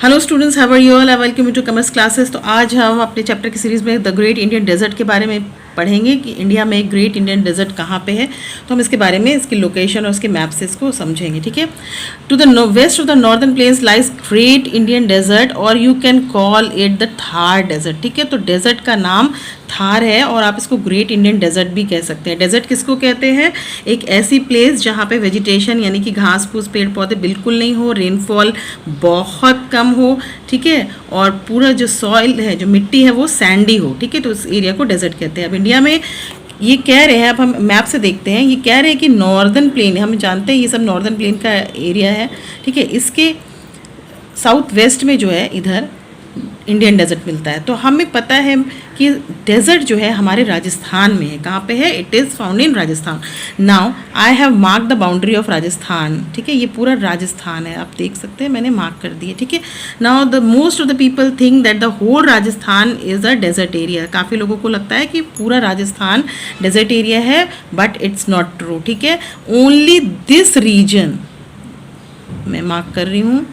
Hello students, how are you all? Welcome to commerce classes. तो आज हम अपने चैप्टर की सीरीज़ में द ग्रेट इंडियन डेजर्ट के बारे में पढ़ेंगे कि इंडिया में ग्रेट इंडियन डेजर्ट कहाँ पे है। तो हम इसके बारे में, इसकी लोकेशन और इसके मैप से इसको समझेंगे, ठीक है। To the west of the northern plains lies great Indian desert और you can call it the Thar desert, ठीक है। तो डेजर्ट का नाम थार है और आप इसको ग्रेट इंडियन डेजर्ट भी कह सकते हैं। डेजर्ट किसको कहते हैं? एक ऐसी प्लेस जहाँ पे वेजिटेशन यानी कि घास फूस पेड़ पौधे बिल्कुल नहीं हो, रेनफॉल बहुत कम हो, ठीक है, और पूरा जो सॉइल है, जो मिट्टी है वो सैंडी हो, ठीक है। तो उस एरिया को डेजर्ट कहते हैं। अब इंडिया में ये कह रहे हैं, अब हम मैप से देखते हैं, ये कह रहे हैं कि नॉर्दर्न प्लेन, हम जानते हैं ये सब नॉर्दर्न प्लेन का एरिया है, ठीक है। इसके साउथ वेस्ट में जो है इधर इंडियन डेजर्ट मिलता है। तो हमें पता है कि डेजर्ट जो है हमारे राजस्थान में है। कहाँ पे है? It is found in Rajasthan. Now I have mark the boundary of Rajasthan, ठीक है। ये पूरा राजस्थान है, आप देख सकते हैं, मैंने मार्क कर दिया, ठीक है। Now the most of the people think that the whole Rajasthan is a desert area. काफ़ी लोगों को लगता है कि पूरा राजस्थान डेजर्ट एरिया है, बट इट्स नॉट ट्रू, ठीक है। ओनली दिस रीजन, मैं मार्क कर रही हूँ,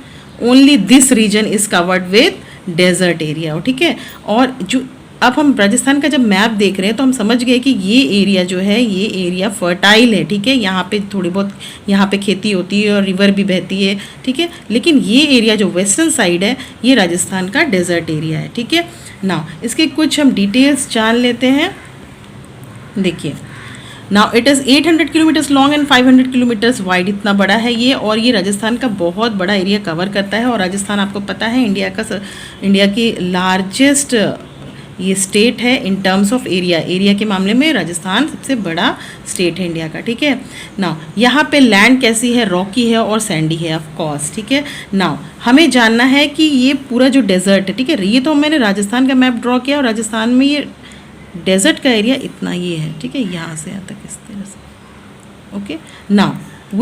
only this region is covered with desert area, ठीक है। और जो अब हम राजस्थान का जब मैप देख रहे हैं तो हम समझ गए कि ये एरिया जो है, ये एरिया फर्टाइल है, ठीक है। यहाँ पे थोड़ी बहुत यहाँ पे खेती होती है और रिवर भी बहती है, ठीक है। लेकिन ये एरिया जो वेस्टर्न साइड है, ये राजस्थान का डेजर्ट एरिया है, ठीक है। नाउ इसके कुछ हम डिटेल्स जान लेते हैं। देखिए, now it is 800 kilometres long and 500 kilometres wide, इतना बड़ा है ये, और ये राजस्थान का बहुत बड़ा एरिया कवर करता है। और राजस्थान आपको पता है इंडिया की लार्जेस्ट ये स्टेट है इन टर्म्स ऑफ एरिया के मामले में राजस्थान सबसे बड़ा स्टेट है इंडिया का, ठीक है। नाउ यहाँ पे लैंड कैसी है? रॉकी है और सैंडी है, ऑफ कोर्स, ठीक है। नाउ हमें जानना है कि ये पूरा जो डेजर्ट है, ठीक है, ये तो मैंने राजस्थान का मैप ड्रॉ किया और राजस्थान में ये डेजर्ट का एरिया इतना ये है, ठीक है, यहाँ से यहाँ तक इस तरह से, okay. Now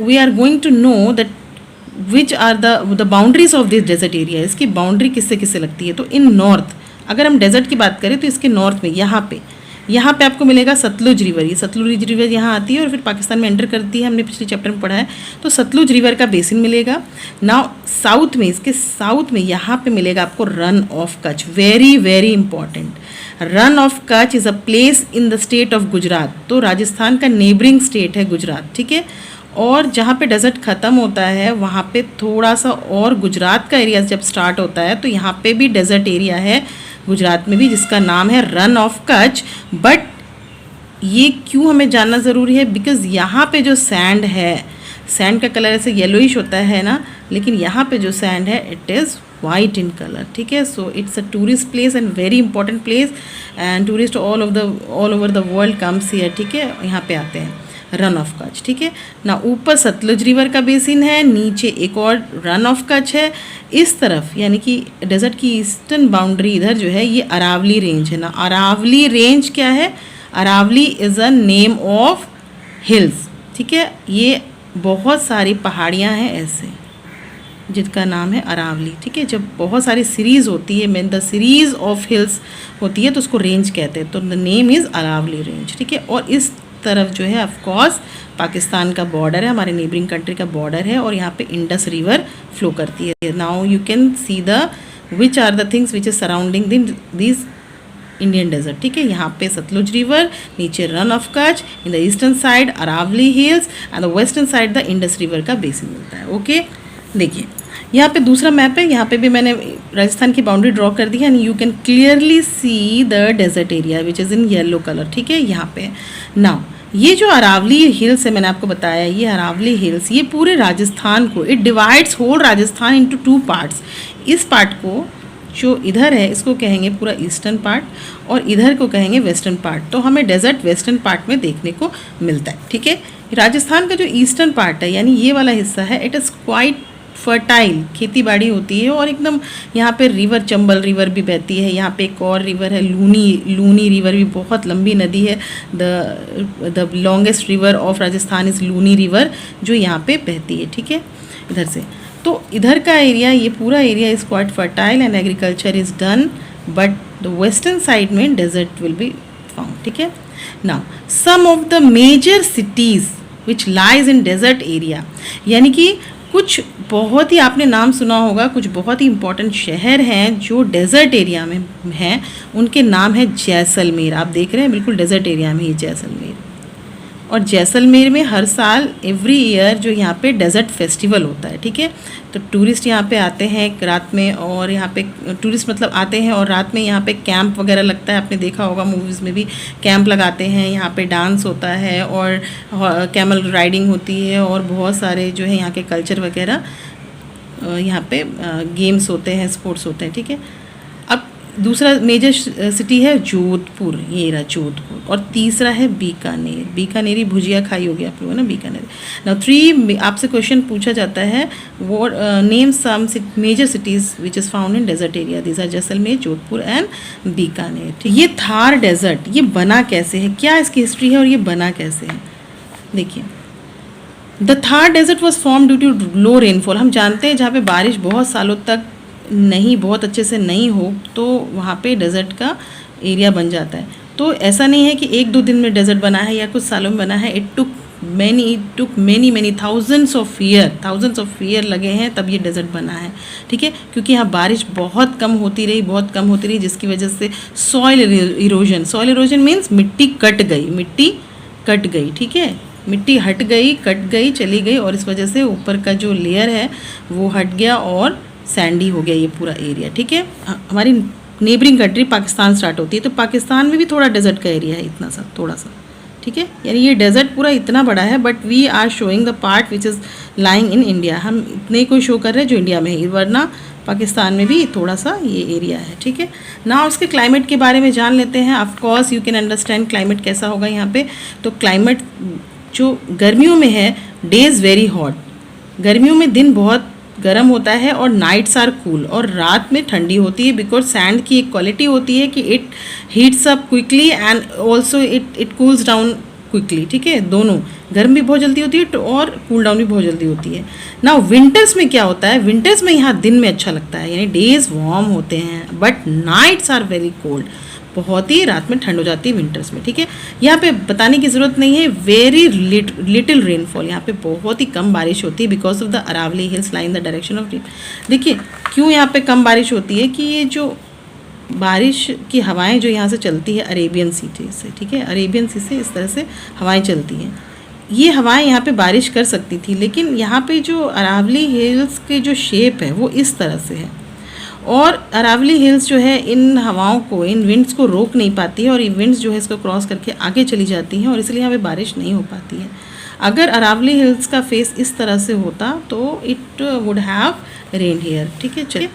we are going to know that which are the boundaries of this desert area. इसकी बाउंड्री किससे किससे लगती है? तो इन नॉर्थ, अगर हम डेजर्ट की बात करें तो इसके नॉर्थ में यहाँ पे आपको मिलेगा सतलुज रिवर। ये सतलुज रिवर यहाँ आती है और फिर पाकिस्तान में एंटर करती है, हमने पिछले चैप्टर में पढ़ा है। तो सतलुज रिवर का बेसिन मिलेगा। नाउ साउथ में, इसके साउथ में यहाँ पे मिलेगा आपको run of Kutch, very very important. Run of Kutch is a place in the state of Gujarat. तो राजस्थान का नेबरिंग स्टेट है गुजरात, ठीक है। और जहाँ पे डेजर्ट ख़त्म होता है वहाँ पे थोड़ा सा और गुजरात का एरिया जब स्टार्ट होता है तो यहाँ पे भी डेजर्ट एरिया है गुजरात में भी, जिसका नाम है रन ऑफ कच्छ। बट ये क्यों हमें जानना ज़रूरी है? बिकॉज़ यहाँ पे जो सैंड है, सैंड का कलर ऐसे येलोइश होता है ना, लेकिन यहाँ पे जो सैंड है it is white in colour, ठीक है। So it's a tourist place and very important place, and tourist all over the world comes here, ठीक है, यहाँ पे आते हैं। रन ऑफ कच्छ, ठीक है ना। ऊपर सतलुज रिवर का बेसिन है, नीचे एक और रन ऑफ कच्छ है। इस तरफ यानी कि डेजर्ट की ईस्टर्न बाउंड्री इधर जो है ये अरावली रेंज है ना। अरावली रेंज क्या है? Aravalli is a name of hills, ठीक है। ये बहुत सारी पहाड़ियाँ हैं ऐसे जिनका नाम है अरावली, ठीक है। जब बहुत सारी सीरीज़ होती है, mean the series of hills होती है तो उसको रेंज कहते हैं। तो the name is Aravalli range, ठीक है। और इस तरफ जो है ऑफ कोर्स पाकिस्तान का बॉर्डर है, हमारे नेबरिंग कंट्री का बॉर्डर है, और यहाँ पे इंडस रिवर फ्लो करती है। Now you can see the which are the things which is surrounding this Indian desert, ठीक है। यहाँ पे सतलुज रिवर, नीचे Rann of Kutch, in the eastern side Aravalli hills and the western side the Indus river का basin मिलता है, ओके। देखिए यहाँ पे दूसरा मैप है, यहाँ पे भी मैंने राजस्थान की बाउंड्री ड्रॉ कर दी है and you can clearly see the desert area which is in yellow colour, ठीक है, यहाँ पे। नाउ ये जो अरावली हिल्स है, मैंने आपको बताया, ये अरावली हिल्स ये पूरे राजस्थान को, it divides whole Rajasthan into 2 parts. इस पार्ट को जो इधर है इसको कहेंगे पूरा ईस्टर्न पार्ट और इधर को कहेंगे वेस्टर्न पार्ट। तो हमें डेजर्ट वेस्टर्न पार्ट में देखने को मिलता है, ठीक है। राजस्थान का जो ईस्टर्न पार्ट है यानी ये वाला हिस्सा है, इट इज़ क्वाइट फर्टाइल, खेती बाड़ी होती है और एकदम यहाँ पे रिवर, चंबल रिवर भी बहती है। यहाँ पे एक और रिवर है लूनी रिवर, भी बहुत लंबी नदी है। The longest river of Rajasthan is Luni river, जो यहाँ पे बहती है, ठीक है, इधर से। तो इधर का एरिया, ये पूरा area is quite fertile and agriculture is done, but the western side में डेजर्ट विल बी फाउंड, ठीक है। Now some of the major cities which lies in desert area, यानी कि कुछ बहुत ही आपने नाम सुना होगा, कुछ बहुत ही इम्पोर्टेंट शहर हैं जो डेजर्ट एरिया में हैं, उनके नाम है जैसलमेर। आप देख रहे हैं बिल्कुल डेजर्ट एरिया में ही जैसलमेर। और जैसलमेर में हर साल एवरी ईयर जो यहाँ पे डेजर्ट फेस्टिवल होता है, ठीक है। तो टूरिस्ट यहाँ पे आते हैं रात में, और यहाँ पे टूरिस्ट मतलब आते हैं और रात में यहाँ पे कैंप वगैरह लगता है। आपने देखा होगा मूवीज़ में भी कैंप लगाते हैं, यहाँ पे डांस होता है और कैमल राइडिंग होती है और बहुत सारे जो है यहाँ के कल्चर वगैरह, यहाँ पे गेम्स होते हैं, स्पोर्ट्स होते हैं, ठीक है। अब दूसरा मेजर सिटी है जोधपुर, ये रहा जोधपुर। और तीसरा है बीकानेर। बीकानेरी भुजिया खाई होगी आप लोगों ने, बीकानेर। नाउ 3 आपसे क्वेश्चन पूछा जाता है, वो name some major cities which is found in desert area. These are Jaisalmer, Jodhpur and Bikaner, ठीक। ये थार डेजर्ट ये बना कैसे है, क्या इसकी हिस्ट्री है और ये बना कैसे है, देखिए। The Thar desert was form due to low rainfall. हम जानते हैं जहाँ पे बारिश बहुत सालों तक नहीं, बहुत अच्छे से नहीं हो, तो वहाँ पे डेजर्ट का एरिया बन जाता है। तो ऐसा नहीं है कि 1-2 दिन में डेजर्ट बना है या कुछ सालों में बना है। It took many thousands of year लगे हैं, तब ये डेजर्ट बना है, ठीक है। क्योंकि यहाँ बारिश बहुत कम होती रही, जिसकी वजह से सॉइल इरोजन मीन्स मिट्टी कट गई, ठीक है। मिट्टी हट गई, कट गई, चली गई, और इस वजह से ऊपर का जो लेयर है वो हट गया और सैंडी हो गया ये पूरा एरिया, ठीक है। हमारी नेबरिंग कंट्री पाकिस्तान स्टार्ट होती है, तो पाकिस्तान में भी थोड़ा डेजर्ट का एरिया है, इतना सा थोड़ा सा, ठीक है। यानी ये डेजर्ट पूरा इतना बड़ा है, but we are showing the part which is lying in India. हम इतने को शो कर रहे हैं जो इंडिया में है, वरना पाकिस्तान में भी थोड़ा सा ये एरिया है, ठीक है ना। उसके क्लाइमेट के बारे में जान लेते हैं। Of course you can understand climate कैसा होगा यहाँ पे। तो क्लाइमेट जो गर्मियों में है, डेज वेरी हॉट, गर्मियों में दिन बहुत गर्म होता है और नाइट्स आर कूल, और रात में ठंडी होती है। बिकॉज सैंड की एक क्वालिटी होती है कि it heats up quickly and also it cools down quickly, ठीक है। दोनों गर्म भी बहुत जल्दी होती है और कूल डाउन भी बहुत जल्दी होती है। नाउ विंटर्स में क्या होता है, विंटर्स में यहाँ दिन में अच्छा लगता है, यानी डेज वार्म होते हैं, but nights are very cold, बहुत ही रात में ठंड हो जाती है विंटर्स में, ठीक है। यहाँ पे बताने की ज़रूरत नहीं है, वेरी लिटिल रेनफॉल, यहाँ पे बहुत ही कम बारिश होती है because of the Aravalli hills lie in the direction of rain. देखिए क्यों यहाँ पे कम बारिश होती है, कि ये जो बारिश की हवाएं जो यहाँ से चलती है अरेबियन सी से, ठीक है, अरेबियन सी से इस तरह से हवाएं चलती हैं। ये हवाएं यहाँ पे बारिश कर सकती थी, लेकिन यहाँ पे जो अरावली हिल्स के जो शेप है वो इस तरह से है, और अरावली हिल्स जो है इन हवाओं को, इन विंड्स को रोक नहीं पाती है, और ये विंड्स जो है इसको क्रॉस करके आगे चली जाती हैं, और इसलिए यहाँ पे बारिश नहीं हो पाती है। अगर अरावली हिल्स का फेस इस तरह से होता तो it would have rain here, ठीक है। चलिए,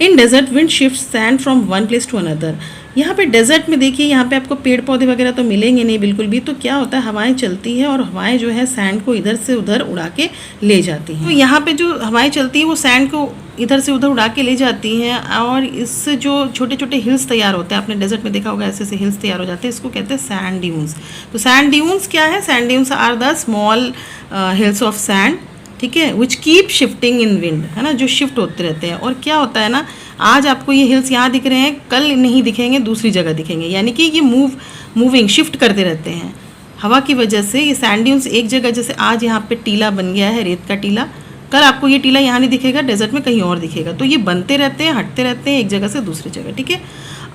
in desert wind shift sand from one place to another. यहाँ पे डेजर्ट में देखिए, यहाँ पे आपको पेड़ पौधे वगैरह तो मिलेंगे नहीं बिल्कुल भी, तो क्या होता है, हवाएं चलती है और हवाएं जो है सैंड को इधर से उधर उड़ा के ले जाती हैं। तो यहाँ पे जो हवाएं चलती हैं वो सैंड को इधर से उधर उड़ा के ले जाती हैं, और इससे जो छोटे छोटे हिल्स तैयार होते हैं, आपने डेजर्ट में देखा होगा ऐसे ऐसे हिल्स तैयार हो जाते हैं, इसको कहते हैं सैंड ड्यून्स। तो सैंड ड्यून्स क्या है, sand dunes are the small hills of sand, ठीक है, which keep shifting in wind, है ना, जो शिफ्ट होते रहते हैं। और क्या होता है ना, आज आपको ये हिल्स यहाँ दिख रहे हैं, कल नहीं दिखेंगे, दूसरी जगह दिखेंगे, यानी कि ये मूविंग शिफ्ट करते रहते हैं हवा की वजह से। ये सैंड ड्यून्स एक जगह, जैसे आज यहाँ पे टीला बन गया है, रेत का टीला, कल आपको ये टीला यहाँ नहीं दिखेगा, डेजर्ट में कहीं और दिखेगा। तो ये बनते रहते हैं, हटते रहते हैं एक जगह से दूसरी जगह, ठीक है।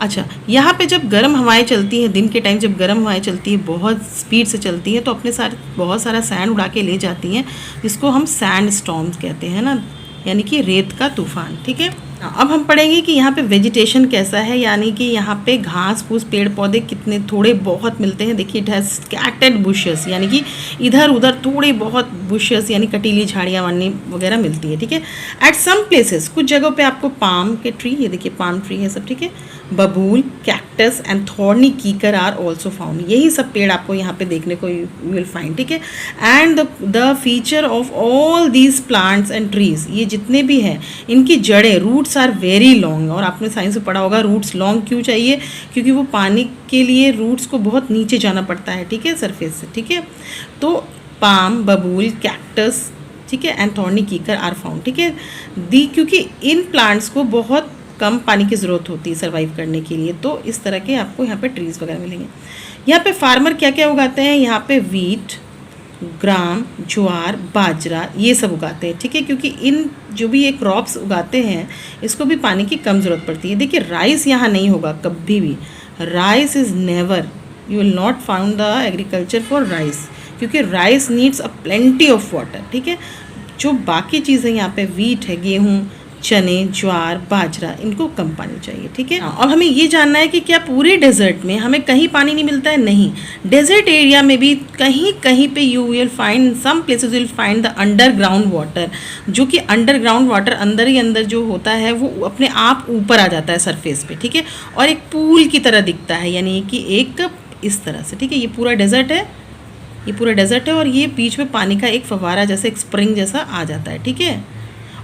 अच्छा, यहाँ पे जब गर्म हवाएं चलती हैं, दिन के टाइम जब गर्म हवाएं चलती हैं, बहुत स्पीड से चलती हैं, तो अपने साथ बहुत सारा सैंड उड़ा के ले जाती हैं, जिसको हम सैंड स्टॉर्म्स कहते हैं ना, यानी कि रेत का तूफान, ठीक है। अब हम पढ़ेंगे कि यहाँ पे वेजिटेशन कैसा है, यानी कि यहाँ पे घास फूस पेड़ पौधे कितने थोड़े बहुत मिलते हैं। देखिए, इट हैज़ स्कैटर्ड बुशेस, यानी कि इधर उधर थोड़े बहुत बुशेस यानी कटीली झाड़ियाँ वानी वगैरह मिलती है, ठीक है। एट सम प्लेसेस, कुछ जगहों पे आपको पाम के ट्री, ये देखिए पाम ट्री है सब, ठीक है, बबूल, कैक्टस एंड थॉर्नी कीकर आर ऑल्सो फाउंड। यही सब पेड़ आपको यहाँ पे देखने को यू विल फाइंड, ठीक है। And the feature of all these plants and trees, ये जितने भी हैं, इनकी जड़ें, रूट्स आर वेरी लॉन्ग। और आपने साइंस में पढ़ा होगा रूट्स लॉन्ग क्यों चाहिए, क्योंकि वो पानी के लिए रूट्स को बहुत नीचे जाना पड़ता है, ठीक है, सरफेस से, ठीक है। तो पाम, बबूल, कैक्टस, ठीक है, एंड थॉर्नी कीकर आर फाउंड, ठीक है। क्योंकि इन प्लांट्स को बहुत कम पानी की ज़रूरत होती है सर्वाइव करने के लिए, तो इस तरह के आपको यहाँ पे ट्रीज़ वगैरह मिलेंगे। यहाँ पे फार्मर क्या क्या उगाते हैं, यहाँ पे वीट, ग्राम, ज्वार, बाजरा ये सब उगाते हैं, ठीक है, क्योंकि इन जो भी ये क्रॉप्स उगाते हैं इसको भी पानी की कम ज़रूरत पड़ती है। देखिए राइस यहाँ नहीं होगा कभी भी, rice is never, you will not found the agriculture for rice, क्योंकि rice needs a plenty of water, ठीक है। जो बाकी चीज़ें यहाँ पे वीट है, गेहूँ, चने, ज्वार, बाजरा, इनको कम पानी चाहिए, ठीक है। और हमें ये जानना है कि क्या पूरे डेजर्ट में हमें कहीं पानी नहीं मिलता है? नहीं, डेजर्ट एरिया में भी कहीं कहीं पे you will find, some places will find the underground water, जो कि अंडरग्राउंड वाटर अंदर ही अंदर जो होता है वो अपने आप ऊपर आ जाता है सरफेस पे, ठीक है, और एक पूल की तरह दिखता है, यानी कि एक इस तरह से, ठीक है। ये पूरा डेजर्ट है, ये पूरा डेजर्ट है, और ये बीच में पानी का एक फव्वारा जैसे, एक स्प्रिंग जैसा आ जाता है, ठीक है।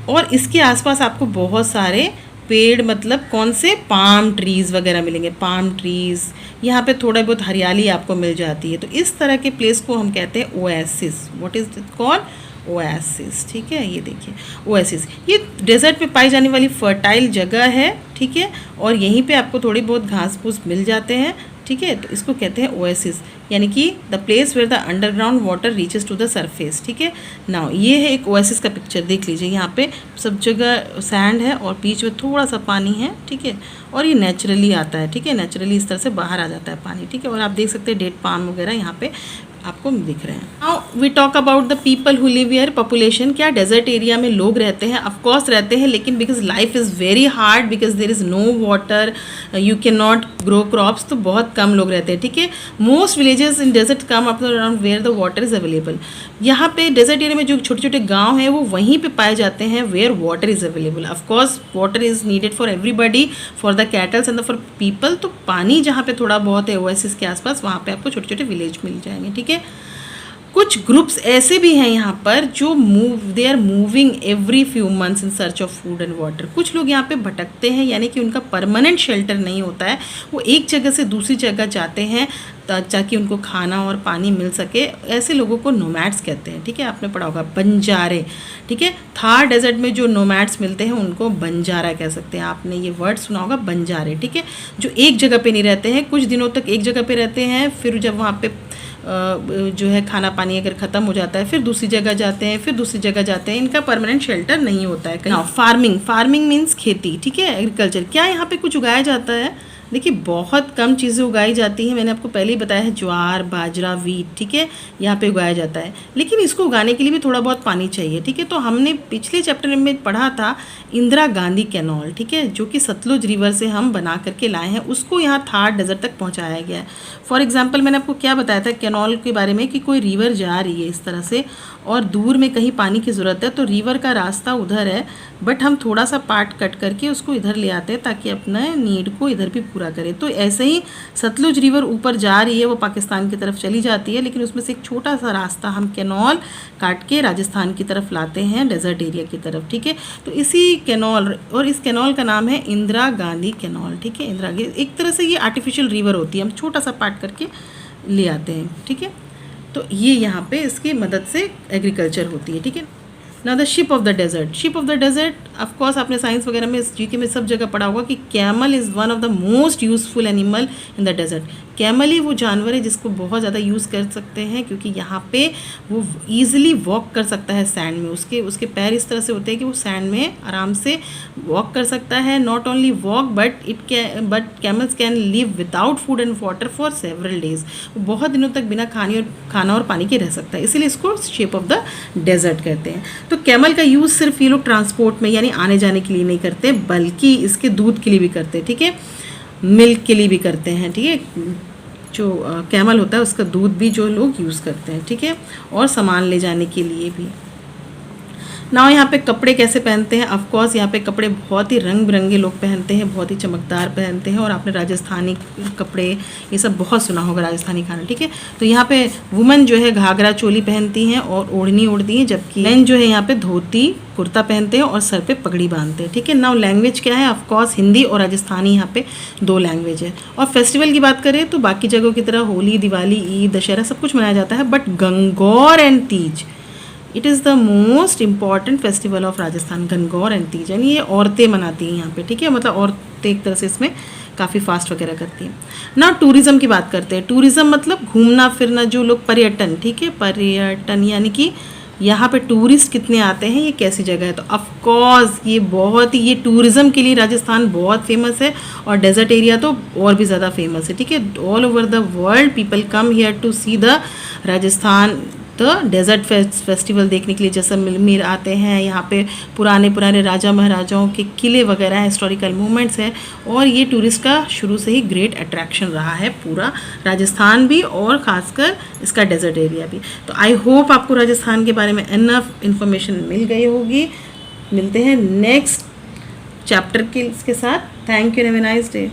और इसके आसपास आपको बहुत सारे पेड़, मतलब कौन से, पाम ट्रीज़ वगैरह मिलेंगे, पाम ट्रीज़, यहाँ पे थोड़ा बहुत हरियाली आपको मिल जाती है। तो इस तरह के प्लेस को हम कहते हैं oasis. What is it called? Oasis, ठीक है। ये देखिए ओएसिस, ये डेजर्ट में पाई जाने वाली फर्टाइल जगह है, ठीक है, और यहीं पे आपको थोड़ी बहुत घास फूस मिल जाते हैं, ठीक है। तो इसको कहते हैं ओएसिस, यानी कि the place where the underground water reaches to the surface, ठीक है। नाउ ये है एक ओएसिस का पिक्चर, देख लीजिए, यहाँ पे सब जगह सैंड है और बीच में थोड़ा सा पानी है, ठीक है, और ये नेचुरली आता है, ठीक है, नेचुरली इस तरह से बाहर आ जाता है पानी, ठीक है। और आप देख सकते हैं डेट पाम वगैरह यहाँ पे आपको दिख रहे हैं। Now we talk about the people who live here, population. क्या डेजर्ट एरिया में लोग रहते हैं? ऑफ कोर्स रहते हैं, लेकिन because life is very hard, because there is no water, you can not grow crops, तो बहुत कम लोग रहते हैं, ठीक है। Most villages in desert come up around where the water is available. यहाँ पे डेजर्ट एरिया में जो छोटे छोटे गाँव हैं वो वहीं पे पाए जाते हैं where water is available. Of course water is needed for everybody, for the cattles and for people. तो पानी जहाँ पे थोड़ा बहुत है ओएसिस के आसपास, वहाँ पे आपको छोटे छोटे विलेज मिल जाएंगे, ठीक है। कुछ ग्रुप्स ऐसे भी हैं यहाँ पर जो they are moving every few months in search of food and water. कुछ लोग यहाँ पे भटकते हैं, यानी कि उनका परमानेंट शेल्टर नहीं होता है, वो एक जगह से दूसरी जगह जाते हैं ताकि उनको खाना और पानी मिल सके। ऐसे लोगों को नोमैड्स कहते हैं, ठीक है, आपने पढ़ा होगा, बंजारे, ठीक है। थार डेजर्ट में जो नोमैड्स मिलते हैं उनको बंजारा कह सकते हैं, आपने ये वर्ड सुना होगा, बंजारे, ठीक है, जो एक जगह पे नहीं रहते हैं, कुछ दिनों तक एक जगह पे रहते हैं, फिर जब वहाँ पे जो है खाना पानी अगर ख़त्म हो जाता है फिर दूसरी जगह जाते हैं, फिर दूसरी जगह जाते हैं, इनका परमानेंट शेल्टर नहीं होता है कहीं। फार्मिंग, फार्मिंग मीन्स खेती, ठीक है, एग्रीकल्चर। क्या यहाँ पे कुछ उगाया जाता है? देखिए बहुत कम चीज़ें उगाई जाती हैं, मैंने आपको पहले ही बताया है, ज्वार, बाजरा, वीट, ठीक है, यहाँ पे उगाया जाता है, लेकिन इसको उगाने के लिए भी थोड़ा बहुत पानी चाहिए, ठीक है। तो हमने पिछले चैप्टर में पढ़ा था इंदिरा गांधी कैनॉल, ठीक है, जो कि सतलुज रिवर से हम बना करके लाए हैं, उसको यहाँ थार डेजर्ट तक पहुँचाया गया है। फॉर एग्जाम्पल मैंने आपको क्या बताया था कैनॉल के बारे में, कि कोई रिवर जा रही है इस तरह से और दूर में कहीं पानी की ज़रूरत है, तो रिवर का रास्ता उधर है, बट हम थोड़ा सा पार्ट कट करके उसको इधर ले आते हैं ताकि अपना नीड को इधर भी पूरा करें। तो ऐसे ही सतलुज रिवर ऊपर जा रही है, वो पाकिस्तान की तरफ चली जाती है, लेकिन उसमें से एक छोटा सा रास्ता हम कैनॉल काट के राजस्थान की तरफ लाते हैं, डेजर्ट एरिया की तरफ, ठीक है। तो इसी कैनॉल, और इस कैनॉल का नाम है इंदिरा गांधी कैनॉल, ठीक है। इंदिरा गांधी एक तरह से ये आर्टिफिशियल रिवर होती है, हम छोटा सा पार्ट करके ले आते हैं, ठीक है। तो ये यहाँ पे इसकी मदद से एग्रीकल्चर होती है, ठीक है। ना the ship of the desert, ship of the desert, of course आपने साइंस वगैरह में, जीके में सब जगह पढ़ा होगा कि camel is one of the most useful animal in the desert. Camel ही वो जानवर है जिसको बहुत ज़्यादा यूज़ कर सकते हैं, क्योंकि यहाँ पे वो ईजिली वॉक कर सकता है सैंड में, उसके पैर इस तरह से होते हैं कि वो सैंड में आराम से वॉक कर सकता है। Not only walk but camels can live without food and water for several days, वो बहुत दिनों तक बिना खाना और पानी के रह सकता है, इसीलिए इसको शेप ऑफ द डेजर्ट कहते हैं। तो कैमल का यूज़ सिर्फ ये लोग ट्रांसपोर्ट में यानी आने जाने के लिए नहीं करते, बल्कि इसके दूध के लिए भी करते हैं, ठीक है, मिल्क के लिए भी करते हैं, ठीक है। जो कैमल होता है उसका दूध भी जो लोग यूज़ करते हैं, ठीक है, और सामान ले जाने के लिए भी। ना यहाँ पे कपड़े कैसे पहनते हैं? ऑफ कोर्स यहाँ पे कपड़े बहुत ही रंग बिरंगे लोग पहनते हैं, बहुत ही चमकदार पहनते हैं, और आपने राजस्थानी कपड़े ये सब बहुत सुना होगा, राजस्थानी खाना, ठीक है। तो यहाँ पे वुमेन जो है घाघरा चोली पहनती हैं और ओढ़नी ओढ़ती हैं, जबकि मैन जो है यहाँ पे धोती कुर्ता पहनते हैं और सर पे पगड़ी बांधते हैं, ठीक है। नाउ लैंग्वेज क्या है? ऑफ कोर्स हिंदी और राजस्थानी यहाँ पे दो लैंग्वेज है। और फेस्टिवल की बात करें तो बाकी जगहों की तरह होली, दिवाली, ईद, दशहरा सब कुछ मनाया जाता है, but Gangaur and Teej, it is the most important festival of Rajasthan, Gangaur and Teej, यानी ये औरतें मनाती हैं यहाँ पे, ठीक है, मतलब तो एक तरह से इसमें काफ़ी फास्ट वगैरह करती है ना। टूरिज़्म की बात करते हैं। टूरिज़्म मतलब घूमना फिरना, जो लोग पर्यटन, ठीक है, पर्यटन यानी कि यहाँ पे टूरिस्ट कितने आते हैं, ये कैसी जगह है। तो ऑफ कोर्स ये बहुत ही, ये टूरिज़्म के लिए राजस्थान बहुत फेमस है, और डेजर्ट एरिया तो और भी ज़्यादा फेमस है, ठीक है। All over the world people come here to see the Rajasthan the desert festival देखने के लिए। जैसलमेर आते हैं, यहाँ पे पुराने पुराने राजा महाराजाओं के किले वगैरह हिस्टोरिकल मूवमेंट्स हैं, और ये टूरिस्ट का शुरू से ही ग्रेट अट्रैक्शन रहा है, पूरा राजस्थान भी और ख़ासकर इसका डेजर्ट एरिया भी। तो आई होप आपको राजस्थान के बारे में इनफ इंफॉर्मेशन मिल गई होगी। मिलते हैं नेक्स्ट चैप्टर के साथ। Thank you, have a nice day.